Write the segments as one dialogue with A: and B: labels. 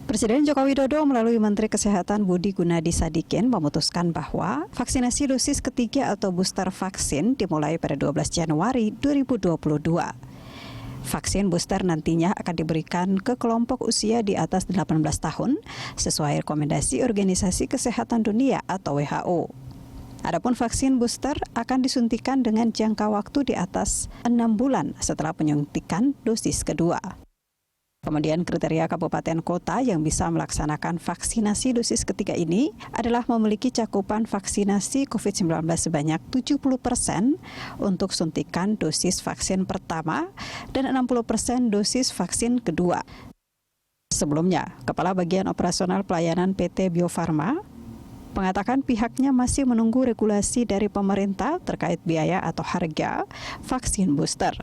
A: Presiden Joko Widodo melalui Menteri Kesehatan Budi Gunadi Sadikin memutuskan bahwa vaksinasi dosis ketiga atau booster vaksin dimulai pada 12 Januari 2022. Vaksin booster nantinya akan diberikan ke kelompok usia di atas 18 tahun sesuai rekomendasi Organisasi Kesehatan Dunia atau WHO. Adapun vaksin booster akan disuntikan dengan jangka waktu di atas 6 bulan setelah penyuntikan dosis kedua. Kemudian kriteria kabupaten kota yang bisa melaksanakan vaksinasi dosis ketiga ini adalah memiliki cakupan vaksinasi COVID-19 sebanyak 70% untuk suntikan dosis vaksin pertama dan 60% dosis vaksin kedua. Sebelumnya, Kepala Bagian Operasional Pelayanan PT Bio Farma mengatakan pihaknya masih menunggu regulasi dari pemerintah terkait biaya atau harga vaksin booster.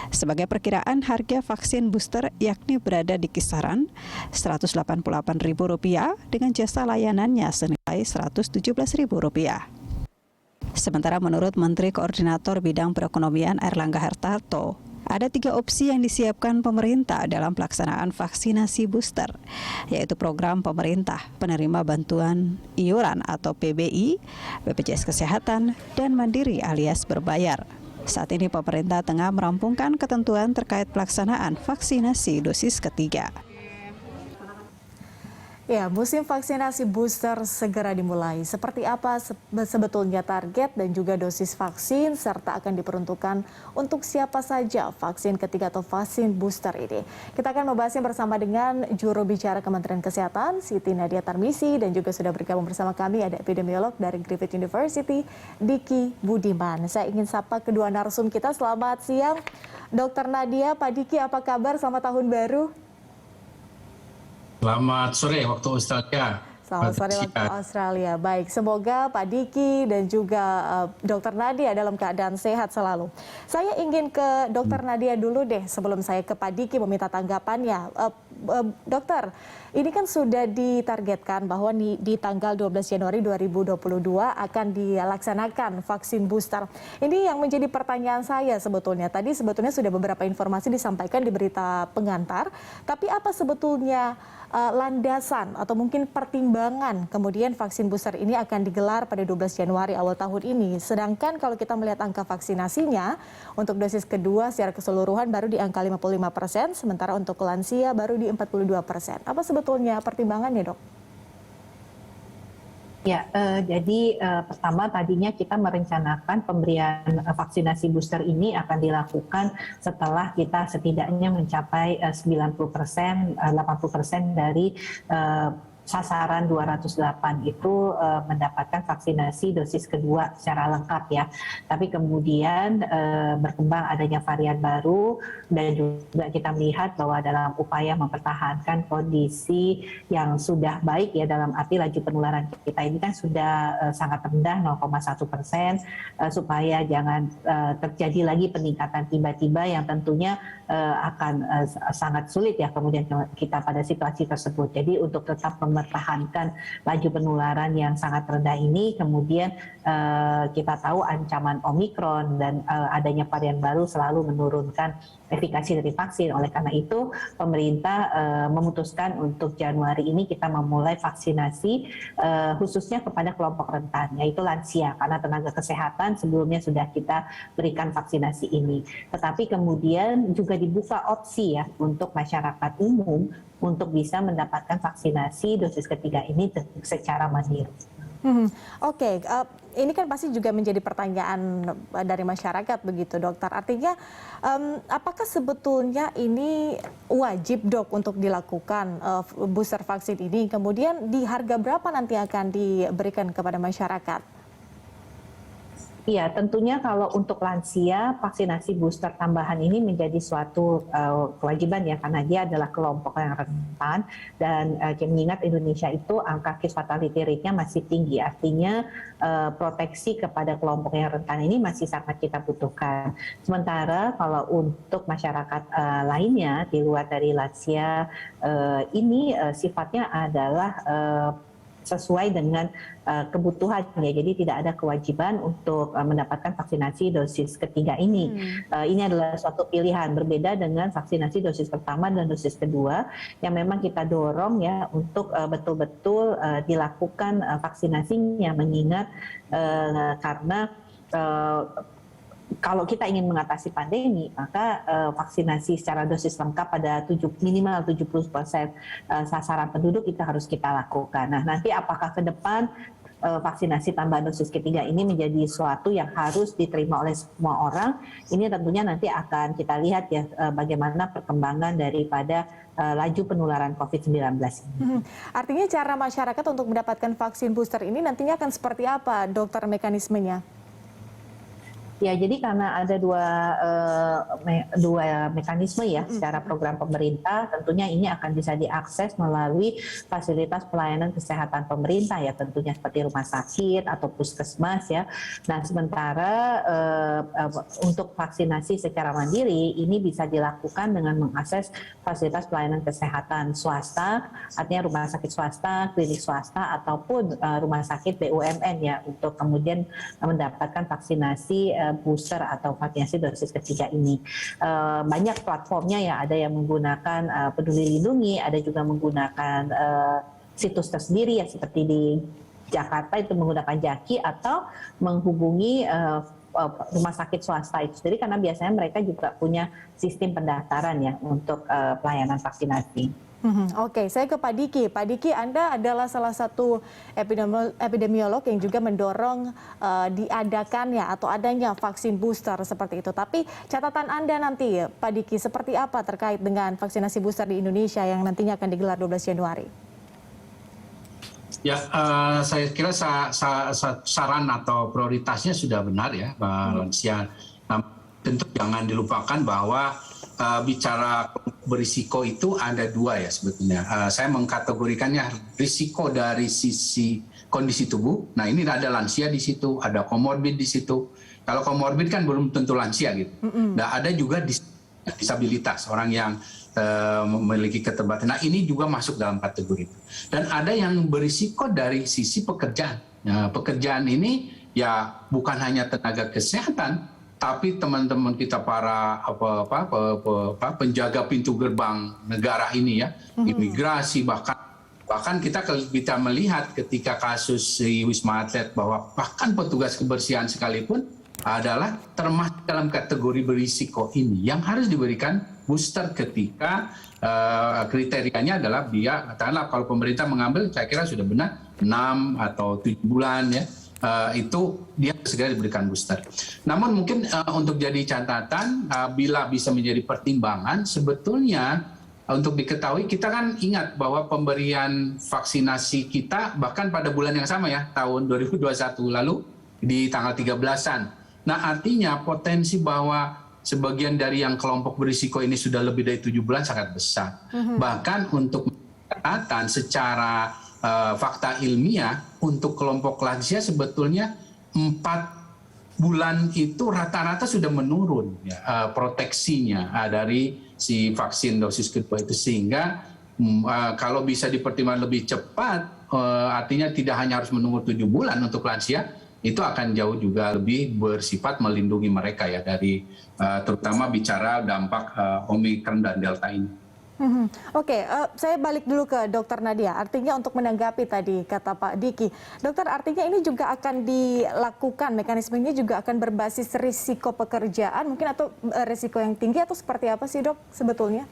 A: Sebagai perkiraan harga vaksin booster yakni berada di kisaran Rp188.000 dengan jasa layanannya senilai Rp117.000. Sementara menurut Menteri Koordinator Bidang Perekonomian Airlangga Hartarto, ada 3 opsi yang disiapkan pemerintah dalam pelaksanaan vaksinasi booster, yaitu program pemerintah penerima bantuan iuran atau PBI, BPJS Kesehatan, dan mandiri alias berbayar. Saat ini pemerintah tengah merampungkan ketentuan terkait pelaksanaan vaksinasi dosis ketiga.
B: Ya, musim vaksinasi booster segera dimulai. Seperti apa sebetulnya target dan juga dosis vaksin serta akan diperuntukkan untuk siapa saja vaksin ketiga atau vaksin booster ini? Kita akan membahasnya bersama dengan juru bicara Kementerian Kesehatan, Siti Nadia Tarmizi, dan juga sudah bergabung bersama kami ada epidemiolog dari Griffith University, Diki Budiman. Saya ingin sapa kedua narsum kita. Selamat siang, Dr. Nadia, Pak Diki, apa kabar? Selamat tahun baru.
C: Selamat sore waktu Australia.
B: Selamat sore waktu Australia. Baik, semoga Pak Diki dan juga Dr. Nadia dalam keadaan sehat selalu. Saya ingin ke Dr. Nadia dulu deh sebelum saya ke Pak Diki meminta tanggapannya. Dokter, ini kan sudah ditargetkan bahwa di tanggal 12 Januari 2022 akan dilaksanakan vaksin booster. Ini yang menjadi pertanyaan saya sebetulnya. Tadi sebetulnya sudah beberapa informasi disampaikan di berita pengantar, tapi apa sebetulnya landasan atau mungkin pertimbangan kemudian vaksin booster ini akan digelar pada 12 Januari awal tahun ini. Sedangkan kalau kita melihat angka vaksinasinya untuk dosis kedua secara keseluruhan baru di angka 55%, sementara untuk lansia baru di 42%. Apa sebetulnya pertimbangannya, Dok?
D: Ya, jadi pertama tadinya kita merencanakan pemberian vaksinasi booster ini akan dilakukan setelah kita setidaknya mencapai 90%, 80% dari sasaran 208 itu mendapatkan vaksinasi dosis kedua secara lengkap ya. Tapi kemudian berkembang adanya varian baru dan juga kita melihat bahwa dalam upaya mempertahankan kondisi yang sudah baik ya, dalam arti laju penularan kita ini kan sudah sangat rendah 0,1%, supaya jangan terjadi lagi peningkatan tiba-tiba yang tentunya akan sangat sulit ya kemudian kita pada situasi tersebut. Jadi untuk tetap mempertahankan laju penularan yang sangat rendah ini, kemudian kita tahu ancaman Omikron dan adanya varian baru selalu menurunkan efikasi dari vaksin. Oleh karena itu pemerintah memutuskan untuk Januari ini kita memulai vaksinasi khususnya kepada kelompok rentan, yaitu lansia, karena tenaga kesehatan sebelumnya sudah kita berikan vaksinasi ini. Tetapi kemudian juga dibuka opsi ya untuk masyarakat umum untuk bisa mendapatkan vaksinasi dosis ketiga ini secara mandiri.
B: Oke, ini kan pasti juga menjadi pertanyaan dari masyarakat begitu, Dokter. Artinya, apakah sebetulnya ini wajib, Dok, untuk dilakukan booster vaksin ini? Kemudian di harga berapa nanti akan diberikan kepada masyarakat?
D: Iya, tentunya kalau untuk lansia, vaksinasi booster tambahan ini menjadi suatu kewajiban ya, karena dia adalah kelompok yang rentan dan mengingat Indonesia itu angka case fatality rate-nya masih tinggi, artinya proteksi kepada kelompok yang rentan ini masih sangat kita butuhkan. Sementara kalau untuk masyarakat lainnya di luar dari lansia ini sifatnya adalah sesuai dengan kebutuhan ya. Jadi tidak ada kewajiban untuk mendapatkan vaksinasi dosis ketiga ini. Ini adalah suatu pilihan berbeda dengan vaksinasi dosis pertama dan dosis kedua yang memang kita dorong ya untuk betul-betul dilakukan vaksinasinya, mengingat karena kalau kita ingin mengatasi pandemi, maka vaksinasi secara dosis lengkap pada minimal 70% sasaran penduduk itu harus kita lakukan. Nah, nanti apakah ke depan vaksinasi tambahan dosis ketiga ini menjadi sesuatu yang harus diterima oleh semua orang? Ini tentunya nanti akan kita lihat ya bagaimana perkembangan daripada laju penularan COVID-19 ini.
B: Artinya cara masyarakat untuk mendapatkan vaksin booster ini nantinya akan seperti apa, dokter, mekanismenya?
D: Ya, jadi karena ada dua mekanisme ya secara program pemerintah, tentunya ini akan bisa diakses melalui fasilitas pelayanan kesehatan pemerintah ya, tentunya seperti rumah sakit atau puskesmas ya. Nah, sementara untuk vaksinasi secara mandiri ini bisa dilakukan dengan mengakses fasilitas pelayanan kesehatan swasta, artinya rumah sakit swasta, klinik swasta ataupun rumah sakit BUMN ya, untuk kemudian mendapatkan vaksinasi booster atau vaksinasi dosis ketiga ini. Banyak platformnya ya, ada yang menggunakan Peduli Lindungi, ada juga menggunakan situs tersendiri ya, seperti di Jakarta itu menggunakan Jaki, atau menghubungi rumah sakit swasta itu sendiri, karena biasanya mereka juga punya sistem pendaftaran ya untuk pelayanan vaksinasi.
B: Oke, saya ke Pak Diki. Pak Diki, Anda adalah salah satu epidemiolog yang juga mendorong diadakannya atau adanya vaksin booster seperti itu. Tapi catatan Anda nanti, Pak Diki, seperti apa terkait dengan vaksinasi booster di Indonesia yang nantinya akan digelar 12 Januari?
C: Ya, saya kira saran atau prioritasnya sudah benar ya, lansia. Tentu jangan dilupakan bahwa bicara berisiko itu ada dua ya sebetulnya. Saya mengkategorikannya risiko dari sisi kondisi tubuh. Nah, ini ada lansia di situ, ada komorbid di situ. Kalau komorbid kan belum tentu lansia gitu. Nah, ada juga disabilitas, orang yang memiliki keterbatasan. Nah, ini juga masuk dalam kategori itu. Dan ada yang berisiko dari sisi pekerjaan. Nah, pekerjaan ini ya bukan hanya tenaga kesehatan, tapi teman-teman kita para penjaga pintu gerbang negara ini ya, imigrasi, bahkan kita melihat ketika kasus di Wisma Atlet bahwa bahkan petugas kebersihan sekalipun adalah termasuk dalam kategori berisiko ini yang harus diberikan booster ketika kriterianya adalah katakanlah kalau pemerintah mengambil, saya kira sudah benar 6 atau 7 bulan ya. Itu dia segera diberikan booster. Namun mungkin untuk jadi catatan, bila bisa menjadi pertimbangan, sebetulnya untuk diketahui kita kan ingat bahwa pemberian vaksinasi kita bahkan pada bulan yang sama ya, tahun 2021 lalu di tanggal 13-an. Nah, artinya potensi bahwa sebagian dari yang kelompok berisiko ini sudah lebih dari 7 bulan sangat besar. Bahkan untuk catatan secara fakta ilmiah untuk kelompok lansia sebetulnya 4 bulan itu rata-rata sudah menurun ya, proteksinya dari si vaksin dosis kedua itu, sehingga kalau bisa dipertimbangkan lebih cepat artinya tidak hanya harus menunggu 7 bulan untuk lansia, itu akan jauh juga lebih bersifat melindungi mereka ya dari terutama bicara dampak Omikron dan Delta ini.
B: Oke, saya balik dulu ke Dokter Nadia. Artinya untuk menanggapi tadi kata Pak Diki, Dokter, artinya ini juga akan dilakukan, mekanismenya juga akan berbasis risiko pekerjaan mungkin, atau risiko yang tinggi, atau seperti apa sih Dok sebetulnya?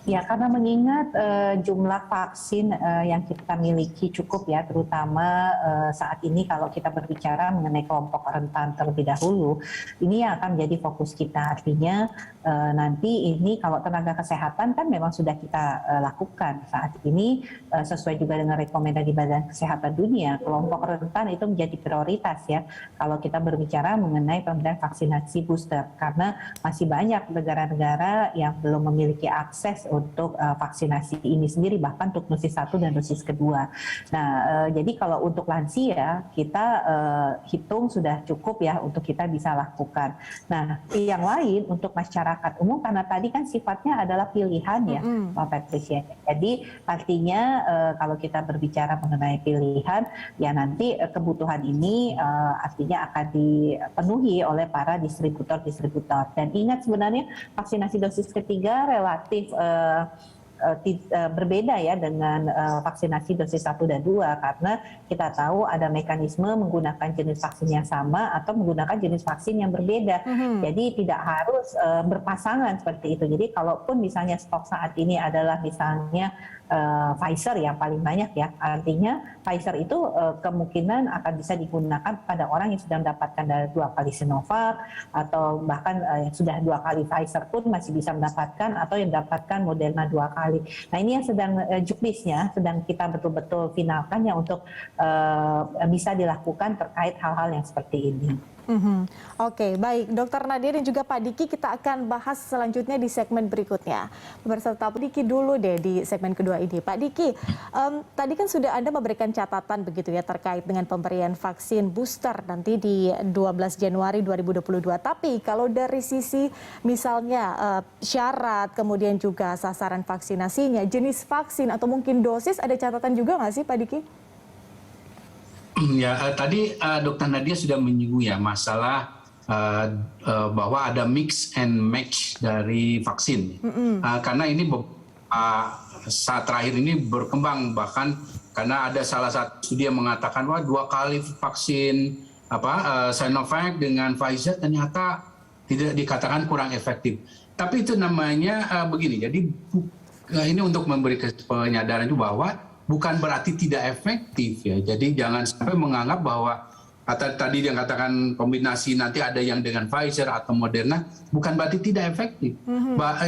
D: Ya, karena mengingat jumlah vaksin yang kita miliki cukup ya, terutama saat ini kalau kita berbicara mengenai kelompok rentan terlebih dahulu, ini yang akan menjadi fokus kita. Artinya nanti ini kalau tenaga kesehatan kan memang sudah kita lakukan saat ini sesuai juga dengan rekomendasi Badan Kesehatan Dunia, kelompok rentan itu menjadi prioritas ya kalau kita berbicara mengenai pemberian vaksinasi booster, karena masih banyak negara-negara yang belum memiliki akses untuk vaksinasi ini sendiri, bahkan untuk dosis 1 dan dosis kedua. Nah, jadi kalau untuk lansia kita hitung sudah cukup ya untuk kita bisa lakukan. Nah, yang lain untuk masyarakat umum, karena tadi kan sifatnya adalah pilihan ya, Pak Patricia. Jadi artinya kalau kita berbicara mengenai pilihan, ya nanti kebutuhan ini artinya akan dipenuhi oleh para distributor. Dan ingat sebenarnya vaksinasi dosis ketiga relatif berbeda ya dengan vaksinasi dosis 1 dan 2, karena kita tahu ada mekanisme menggunakan jenis vaksin yang sama atau menggunakan jenis vaksin yang berbeda. Jadi tidak harus berpasangan seperti itu. Jadi kalaupun misalnya stok saat ini adalah misalnya Pfizer yang paling banyak ya, artinya Pfizer itu kemungkinan akan bisa digunakan pada orang yang sudah mendapatkan dari 2 kali Sinovac, atau bahkan yang sudah 2 kali Pfizer pun masih bisa mendapatkan, atau yang mendapatkan Moderna 2 kali. Nah, ini yang sedang juknisnya sedang kita betul-betul finalkan ya untuk bisa dilakukan terkait hal-hal yang seperti ini.
B: Oke, baik. Dr. Nadia dan juga Pak Diki, kita akan bahas selanjutnya di segmen berikutnya. Pemirsa, Pak Diki dulu deh di segmen kedua ini. Pak Diki, tadi kan sudah Anda memberikan catatan begitu ya terkait dengan pemberian vaksin booster nanti di 12 Januari 2022. Tapi kalau dari sisi misalnya syarat, kemudian juga sasaran vaksinasinya, jenis vaksin atau mungkin dosis, ada catatan juga nggak sih Pak Diki?
C: Ya, tadi Dr. Nadia sudah menyinggung ya masalah bahwa ada mix and match dari vaksin. Karena ini saat terakhir ini berkembang, bahkan karena ada salah satu studi yang mengatakan wah 2 kali vaksin Sinovac dengan Pfizer ternyata tidak dikatakan kurang efektif. Tapi itu namanya begini. Jadi ini untuk memberi penyadaran juga bahwa bukan berarti tidak efektif ya. Jadi jangan sampai menganggap bahwa tadi yang katakan kombinasi nanti ada yang dengan Pfizer atau Moderna, bukan berarti tidak efektif.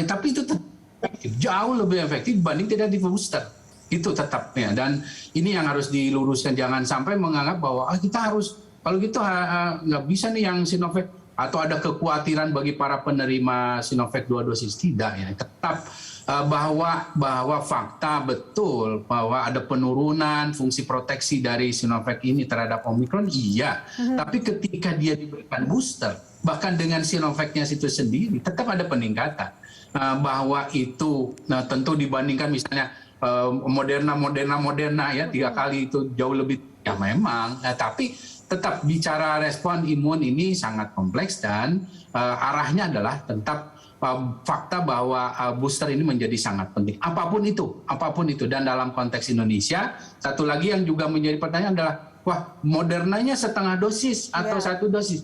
C: Tapi itu tetap efektif, jauh lebih efektif dibanding tidak di booster. Itu tetapnya. Dan ini yang harus diluruskan, jangan sampai menganggap bahwa kita harus, kalau gitu nggak bisa nih yang Sinovac, atau ada kekhawatiran bagi para penerima Sinovac 2 dosis. Tidak ya, tetap bahwa fakta betul bahwa ada penurunan fungsi proteksi dari Sinovac ini terhadap Omicron, iya. Tapi ketika dia diberikan booster, bahkan dengan Sinovacnya itu sendiri, tetap ada peningkatan. Bahwa itu tentu dibandingkan misalnya Moderna ya 3 kali itu jauh lebih, ya memang. Tapi tetap bicara respon imun ini sangat kompleks, dan arahnya adalah tetap fakta bahwa booster ini menjadi sangat penting. Apapun itu. Dan dalam konteks Indonesia, satu lagi yang juga menjadi pertanyaan adalah, wah Modernanya setengah dosis atau 1 dosis.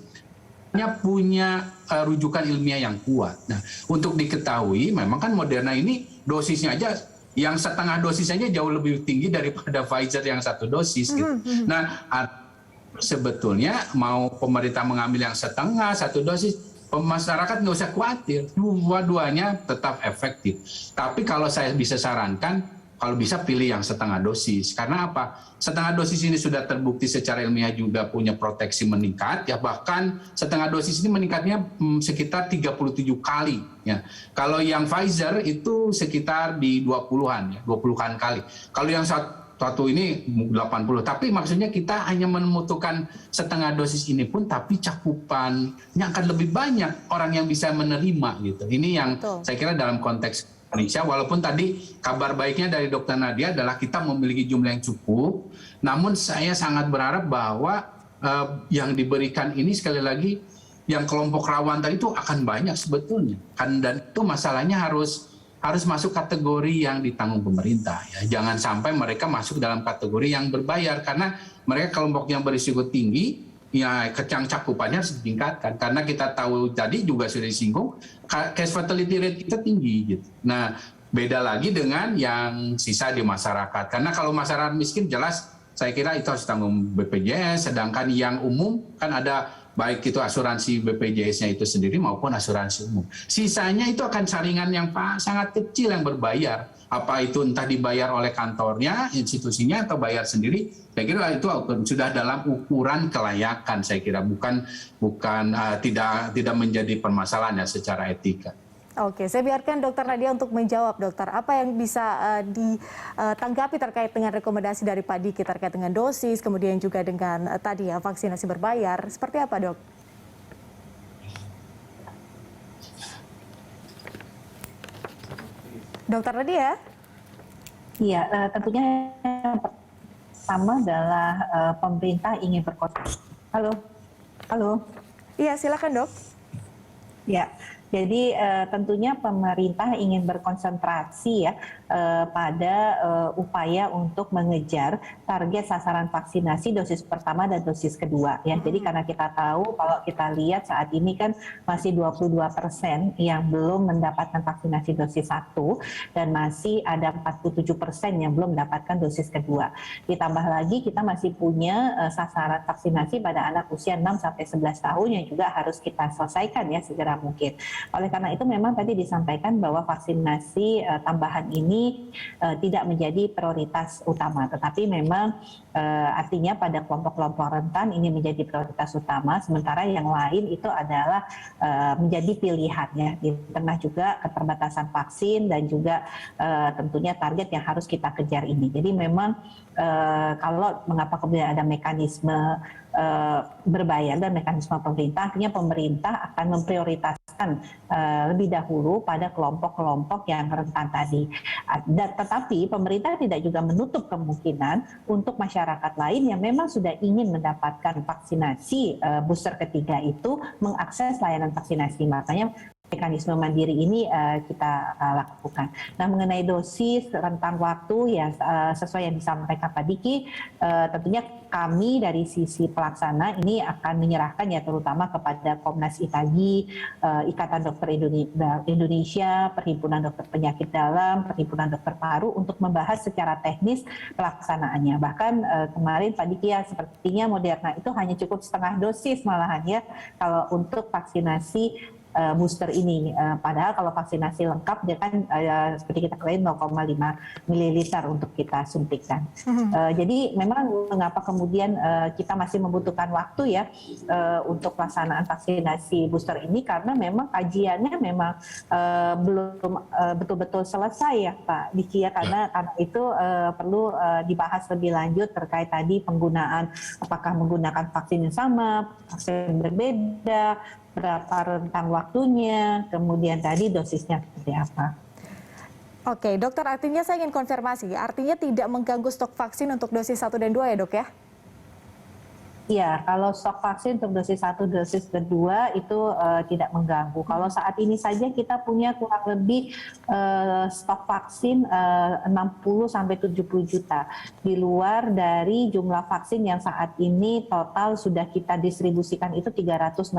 C: Punya rujukan ilmiah yang kuat. Nah, untuk diketahui, memang kan Moderna ini dosisnya aja, yang setengah dosis aja jauh lebih tinggi daripada Pfizer yang 1 dosis. Gitu. Nah, sebetulnya mau pemerintah mengambil yang setengah, 1 dosis, masyarakat nggak usah khawatir, dua-duanya tetap efektif. Tapi kalau saya bisa sarankan, kalau bisa pilih yang setengah dosis. Karena apa? Setengah dosis ini sudah terbukti secara ilmiah juga punya proteksi meningkat, ya bahkan setengah dosis ini meningkatnya sekitar 37 kali. Ya. Kalau yang Pfizer itu sekitar di 20-an, ya, 20-an kali. Kalau yang satu ini 80, tapi maksudnya kita hanya membutuhkan setengah dosis ini pun, tapi cakupannya akan lebih banyak orang yang bisa menerima gitu. Ini yang saya kira dalam konteks Indonesia, walaupun tadi kabar baiknya dari Dr. Nadia adalah kita memiliki jumlah yang cukup, namun saya sangat berharap bahwa yang diberikan ini sekali lagi yang kelompok rawan tadi itu akan banyak sebetulnya, dan itu masalahnya harus masuk kategori yang ditanggung pemerintah. Ya. Jangan sampai mereka masuk dalam kategori yang berbayar, karena mereka kelompok yang berisiko tinggi, ya cakupannya harus ditingkatkan. Karena kita tahu tadi juga sudah disinggung, case fatality rate kita tinggi. Gitu. Nah, beda lagi dengan yang sisa di masyarakat. Karena kalau masyarakat miskin jelas saya kira itu harus tanggung BPJS, sedangkan yang umum kan ada baik itu asuransi BPJS-nya itu sendiri maupun asuransi umum. Sisanya itu akan saringan yang sangat kecil yang berbayar. Apa itu entah dibayar oleh kantornya, institusinya, atau bayar sendiri. Saya kira itu sudah dalam ukuran kelayakan. Saya kira bukan tidak menjadi permasalahan ya secara etika.
B: Oke, saya biarkan Dokter Nadia untuk menjawab, Dokter. Apa yang bisa ditanggapi terkait dengan rekomendasi dari Pak Diki terkait dengan dosis, kemudian juga dengan tadi ya vaksinasi berbayar, seperti apa, Dok? Dokter Nadia?
D: Iya, tentunya yang pertama adalah pemerintah ingin berkonsentrasi. Halo, halo.
B: Iya, silakan, Dok.
D: Ya, jadi tentunya pemerintah ingin berkonsentrasi ya pada upaya untuk mengejar target sasaran vaksinasi dosis pertama dan dosis kedua ya. Jadi karena kita tahu kalau kita lihat saat ini kan masih 22% yang belum mendapatkan vaksinasi dosis 1 dan masih ada 47% yang belum mendapatkan dosis kedua. Ditambah lagi kita masih punya sasaran vaksinasi pada anak usia 6 sampai 11 tahun yang juga harus kita selesaikan ya segera mungkin. Oleh karena itu memang tadi disampaikan bahwa vaksinasi tambahan ini tidak menjadi prioritas utama, tetapi memang artinya pada kelompok-kelompok rentan ini menjadi prioritas utama, sementara yang lain itu adalah menjadi pilihan ya, di tengah juga keterbatasan vaksin dan juga tentunya target yang harus kita kejar ini. Jadi memang kalau mengapa kemudian ada mekanisme berbayar dan mekanisme pemerintah, artinya pemerintah akan memprioritaskan lebih dahulu pada kelompok-kelompok yang rentan tadi. Tetapi pemerintah tidak juga menutup kemungkinan untuk masyarakat lain yang memang sudah ingin mendapatkan vaksinasi booster ketiga itu mengakses layanan vaksinasi. Makanya mekanisme mandiri ini kita lakukan. Nah, mengenai dosis, rentang waktu ya sesuai yang disampaikan Pak Diki, tentunya kami dari sisi pelaksana ini akan menyerahkan ya terutama kepada Komnas ITAGI, Ikatan Dokter Indonesia, Perhimpunan Dokter Penyakit Dalam, Perhimpunan Dokter Paru untuk membahas secara teknis pelaksanaannya. Bahkan kemarin Pak Diki ya sepertinya Moderna itu hanya cukup setengah dosis malahan ya kalau untuk vaksinasi booster ini, padahal kalau vaksinasi lengkap dia kan seperti kita klaim 0,5 ml untuk kita suntikan. Jadi memang mengapa kemudian kita masih membutuhkan waktu ya untuk pelaksanaan vaksinasi booster ini, karena memang kajiannya memang belum betul-betul selesai ya Pak Diki ya, karena itu perlu dibahas lebih lanjut terkait tadi penggunaan, apakah menggunakan vaksin yang sama, vaksin berbeda, berapa rentang waktunya, kemudian tadi dosisnya seperti apa.
B: Oke, dokter, artinya saya ingin konfirmasi, artinya tidak mengganggu stok vaksin untuk dosis 1 dan 2 ya dok ya?
D: Iya, kalau stok vaksin untuk dosis 1, dosis kedua itu tidak mengganggu. Kalau saat ini saja kita punya kurang lebih stok vaksin 60-70 juta. Di luar dari jumlah vaksin yang saat ini total sudah kita distribusikan itu 362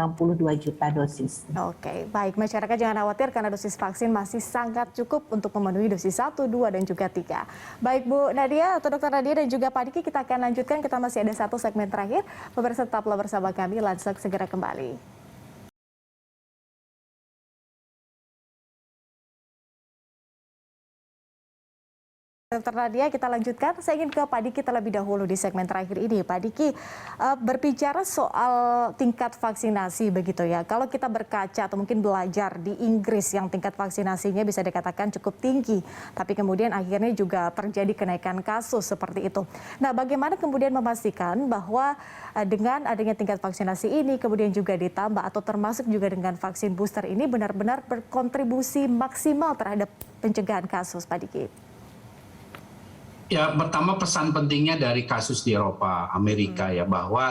D: juta dosis.
B: Oke, baik. Masyarakat jangan khawatir karena dosis vaksin masih sangat cukup untuk memenuhi dosis 1, 2, dan juga 3. Baik Bu Nadia atau Dokter Nadia dan juga Pak Diki, kita akan lanjutkan. Kita masih ada satu segmen terakhir. Pemirsa tetaplah bersama kami, Lansek segera kembali. Dokter Nadia, kita lanjutkan. Saya ingin ke Pak Diki terlebih dahulu di segmen terakhir ini. Pak Diki, berbicara soal tingkat vaksinasi begitu ya. Kalau kita berkaca atau mungkin belajar di Inggris yang tingkat vaksinasinya bisa dikatakan cukup tinggi, tapi kemudian akhirnya juga terjadi kenaikan kasus seperti itu. Nah, bagaimana kemudian memastikan bahwa dengan adanya tingkat vaksinasi ini kemudian juga ditambah atau termasuk juga dengan vaksin booster ini benar-benar berkontribusi maksimal terhadap pencegahan kasus, Pak Diki?
C: Ya, pertama pesan pentingnya dari kasus di Eropa, Amerika ya, bahwa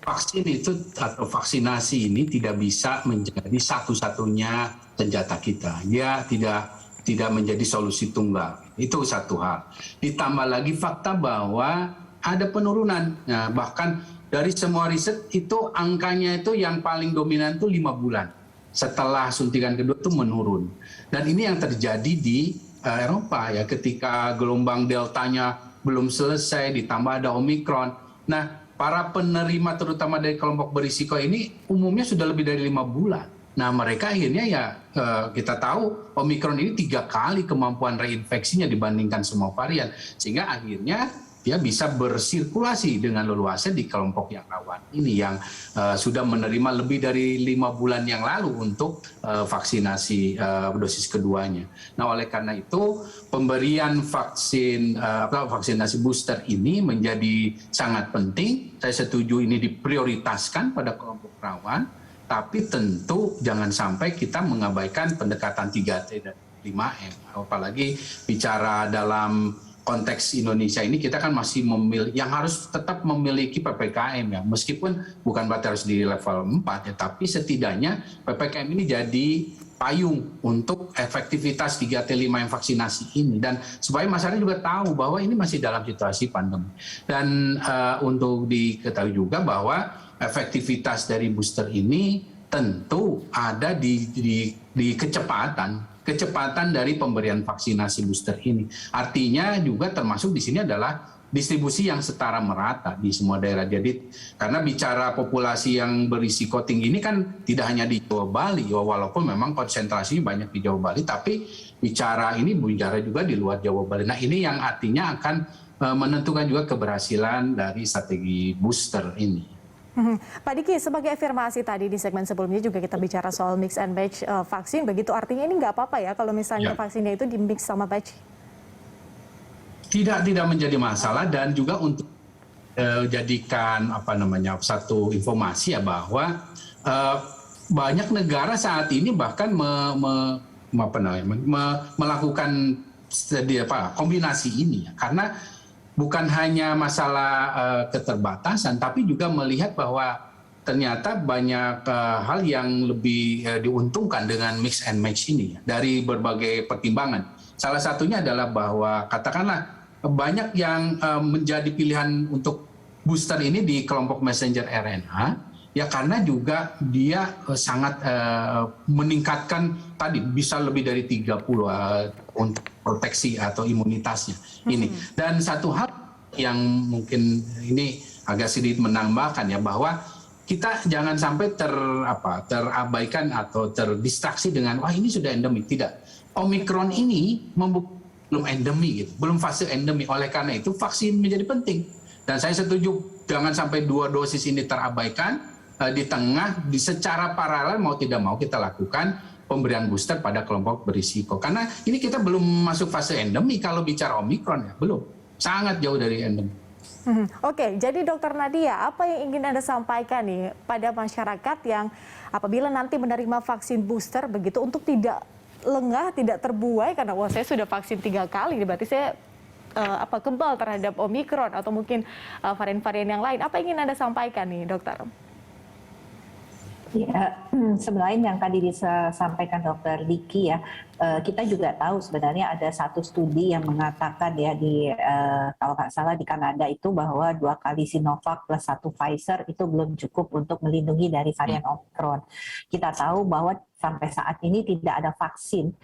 C: vaksin itu atau vaksinasi ini tidak bisa menjadi satu-satunya senjata kita. Dia tidak menjadi solusi tunggal. Itu satu hal. Ditambah lagi fakta bahwa ada penurunan. Nah, bahkan dari semua riset itu angkanya itu yang paling dominan itu 5 bulan. Setelah suntikan kedua itu menurun. Dan ini yang terjadi di Eropa ya, ketika gelombang deltanya belum selesai ditambah ada Omikron. Nah, para penerima terutama dari kelompok berisiko ini umumnya sudah lebih dari 5 bulan. Nah, mereka akhirnya ya kita tahu Omikron ini 3 kali kemampuan reinfeksinya dibandingkan semua varian, sehingga akhirnya dia bisa bersirkulasi dengan leluasa di kelompok yang rawan ini yang sudah menerima lebih dari 5 bulan yang lalu untuk vaksinasi dosis keduanya. Nah, oleh karena itu pemberian vaksinasi booster ini menjadi sangat penting. Saya setuju ini diprioritaskan pada kelompok rawan, tapi tentu jangan sampai kita mengabaikan pendekatan 3T dan 5M. Apalagi bicara dalam konteks Indonesia ini, kita kan masih yang harus tetap memiliki PPKM ya, meskipun bukan berarti harus di level 4 ya, tapi setidaknya PPKM ini jadi payung untuk efektivitas 3T 5M vaksinasi ini, dan supaya masyarakat juga tahu bahwa ini masih dalam situasi pandemi. Dan untuk diketahui juga bahwa efektivitas dari booster ini tentu ada di kecepatan dari pemberian vaksinasi booster ini. Artinya juga termasuk di sini adalah distribusi yang setara merata di semua daerah. Jadi karena bicara populasi yang berisiko tinggi ini kan tidak hanya di Jawa Bali, walaupun memang konsentrasinya banyak di Jawa Bali, tapi bicara juga di luar Jawa Bali. Nah, ini yang artinya akan menentukan juga keberhasilan dari strategi booster ini.
B: Pak Diki, sebagai afirmasi tadi di segmen sebelumnya juga kita bicara soal mix and match vaksin, begitu artinya ini nggak apa-apa ya kalau misalnya vaksinnya itu di mix sama batch?
C: Tidak menjadi masalah, dan juga untuk jadikan satu informasi ya bahwa banyak negara saat ini bahkan melakukan kombinasi ini ya, karena bukan hanya masalah keterbatasan, tapi juga melihat bahwa ternyata banyak hal yang lebih diuntungkan dengan mix and match ini dari berbagai pertimbangan. Salah satunya adalah bahwa katakanlah banyak yang menjadi pilihan untuk booster ini di kelompok messenger RNA, ya karena juga dia sangat meningkatkan tadi bisa lebih dari 30 untuk proteksi atau imunitasnya ini. Dan satu hal yang mungkin ini agak sedikit menambahkan ya, bahwa kita jangan sampai terabaikan atau terdistraksi dengan wah ini sudah endemi. Tidak. Omikron ini belum endemi gitu, belum fase endemi. Oleh karena itu vaksin menjadi penting. Dan saya setuju jangan sampai 2 dosis ini terabaikan di tengah secara paralel mau tidak mau kita lakukan pemberian booster pada kelompok berisiko. Karena ini kita belum masuk fase endemi kalau bicara Omikron ya, belum. Sangat jauh dari endemi.
B: Oke, jadi Dokter Nadia, apa yang ingin Anda sampaikan nih pada masyarakat yang apabila nanti menerima vaksin booster begitu untuk tidak lengah, tidak terbuai karena wah saya sudah vaksin 3 kali, berarti saya kebal terhadap Omikron atau mungkin varian-varian yang lain. Apa yang ingin Anda sampaikan nih, Dokter?
D: Ya, selain yang tadi disampaikan Dr. Diki ya, kita juga tahu sebenarnya ada satu studi yang mengatakan ya kalau nggak salah di Kanada itu bahwa 2 kali Sinovac plus 1 Pfizer itu belum cukup untuk melindungi dari varian Omicron. Kita tahu bahwa sampai saat ini tidak ada vaksin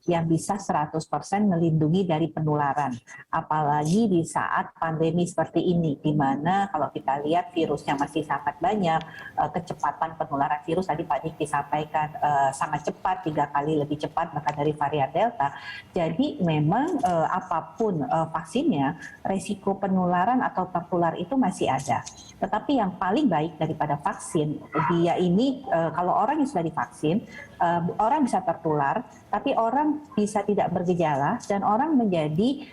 D: yang bisa 100% melindungi dari penularan. Apalagi di saat pandemi seperti ini, di mana kalau kita lihat virusnya masih sangat banyak, kecepatan penularan virus tadi Pak Diki sampaikan sangat cepat, 3 kali lebih cepat bahkan dari varian Delta. Jadi memang apapun vaksinnya, resiko penularan atau tertular itu masih ada. Tetapi yang paling baik daripada vaksin, dia ini kalau orang yang sudah divaksin, orang bisa tertular, tapi orang bisa tidak bergejala dan orang menjadi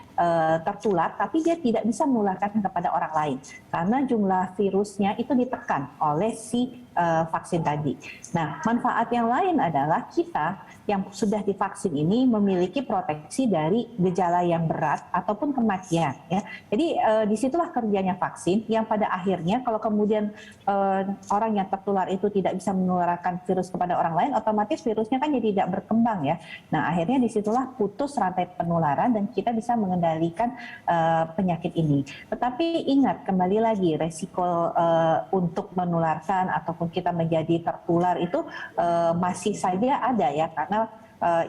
D: tertular, tapi dia tidak bisa menularkan kepada orang lain karena jumlah virusnya itu ditekan oleh si vaksin tadi. Nah, manfaat yang lain adalah kita yang sudah divaksin ini memiliki proteksi dari gejala yang berat ataupun kematian. Ya. Jadi disitulah kerjanya vaksin yang pada akhirnya kalau kemudian orang yang tertular itu tidak bisa menularkan virus kepada orang lain, otomatis virusnya kan jadi tidak berkembang ya. Nah, akhirnya disitulah putus rantai penularan dan kita bisa mengendalikan penyakit ini. Tetapi ingat kembali lagi resiko untuk menularkan ataupun kita menjadi tertular itu masih saja ada ya, karena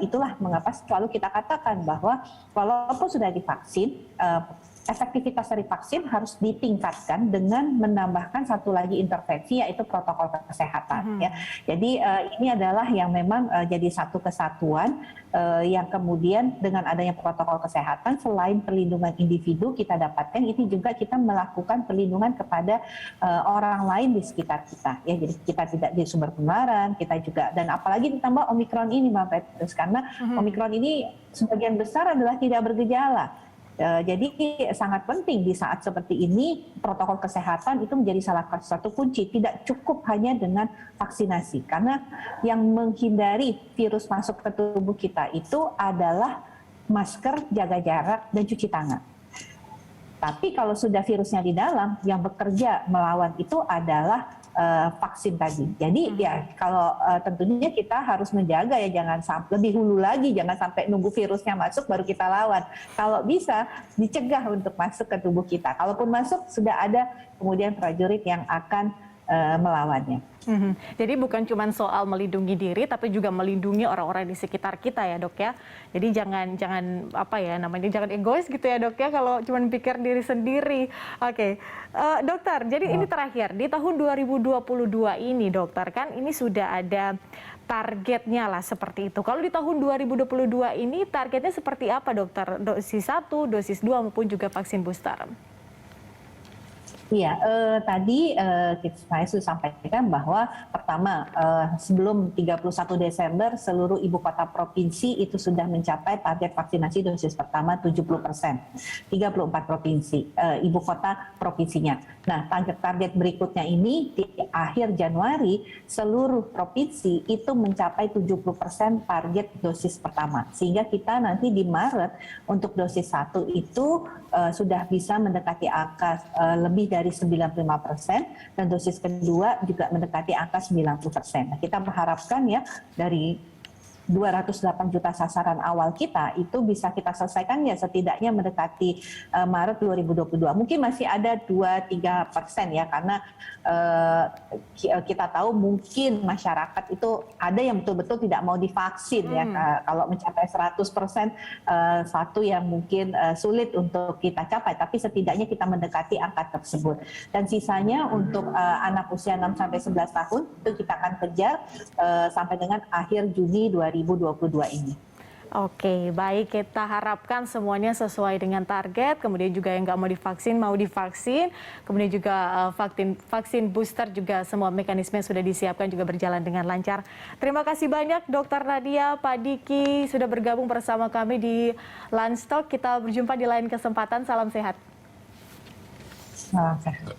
D: itulah mengapa selalu kita katakan bahwa walaupun sudah divaksin, efektivitas dari vaksin harus ditingkatkan dengan menambahkan satu lagi intervensi, yaitu protokol kesehatan. Ya. Jadi ini adalah yang memang jadi satu kesatuan yang kemudian dengan adanya protokol kesehatan, selain perlindungan individu kita dapatkan, ini juga kita melakukan perlindungan kepada orang lain di sekitar kita. Ya, jadi kita tidak di sumber penularan, kita juga, dan apalagi ditambah Omikron ini, Mbak Petrus, karena Omikron ini sebagian besar adalah tidak bergejala. Jadi sangat penting di saat seperti ini protokol kesehatan itu menjadi salah satu kunci. Tidak cukup hanya dengan vaksinasi, karena yang menghindari virus masuk ke tubuh kita itu adalah masker, jaga jarak, dan cuci tangan. Tapi kalau sudah virusnya di dalam, yang bekerja melawan itu adalah vaksin tadi. Jadi ya kalau tentunya kita harus menjaga ya, jangan sampai lebih hulu lagi, jangan sampai nunggu virusnya masuk baru kita lawan. Kalau bisa dicegah untuk masuk ke tubuh kita. Kalaupun masuk sudah ada kemudian prajurit yang akan melawannya.
B: Jadi bukan cuma soal melindungi diri, tapi juga melindungi orang-orang di sekitar kita ya, Dok ya. Jadi jangan apa ya namanya, jangan egois gitu ya, Dok ya, kalau cuma pikir diri sendiri. Oke. Dokter, jadi ini terakhir di tahun 2022 ini, Dokter, kan ini sudah ada targetnya lah seperti itu. Kalau di tahun 2022 ini targetnya seperti apa, Dokter? Dosis 1, dosis 2 maupun juga vaksin booster?
D: Iya, tadi saya sudah sampaikan bahwa pertama sebelum 31 Desember seluruh ibu kota provinsi itu sudah mencapai target vaksinasi dosis pertama 70%. 34 provinsi, ibu kota provinsinya. Nah, target berikutnya ini di akhir Januari seluruh provinsi itu mencapai 70% target dosis pertama. Sehingga kita nanti di Maret untuk dosis 1 itu sudah bisa mendekati angka lebih dari 95%, dan dosis kedua juga mendekati angka 90%. Nah, kita mengharapkan ya dari 208 juta sasaran awal kita itu bisa kita selesaikan ya setidaknya mendekati Maret 2022. Mungkin masih ada 2-3% ya, karena kita tahu mungkin masyarakat itu ada yang betul-betul tidak mau divaksin ya. Kalau mencapai 100% satu yang mungkin sulit untuk kita capai, tapi setidaknya kita mendekati angka tersebut. Dan sisanya untuk anak usia 6-11 tahun itu kita akan kejar sampai dengan akhir Juni 2022 ini.
B: Oke, baik, kita harapkan semuanya sesuai dengan target, kemudian juga yang nggak mau divaksin, kemudian juga vaksin booster juga semua mekanisme sudah disiapkan juga berjalan dengan lancar. Terima kasih banyak Dr. Nadia, Pak Diki sudah bergabung bersama kami di Lunch Talk. Kita berjumpa di lain kesempatan, salam sehat.
D: Salam sehat.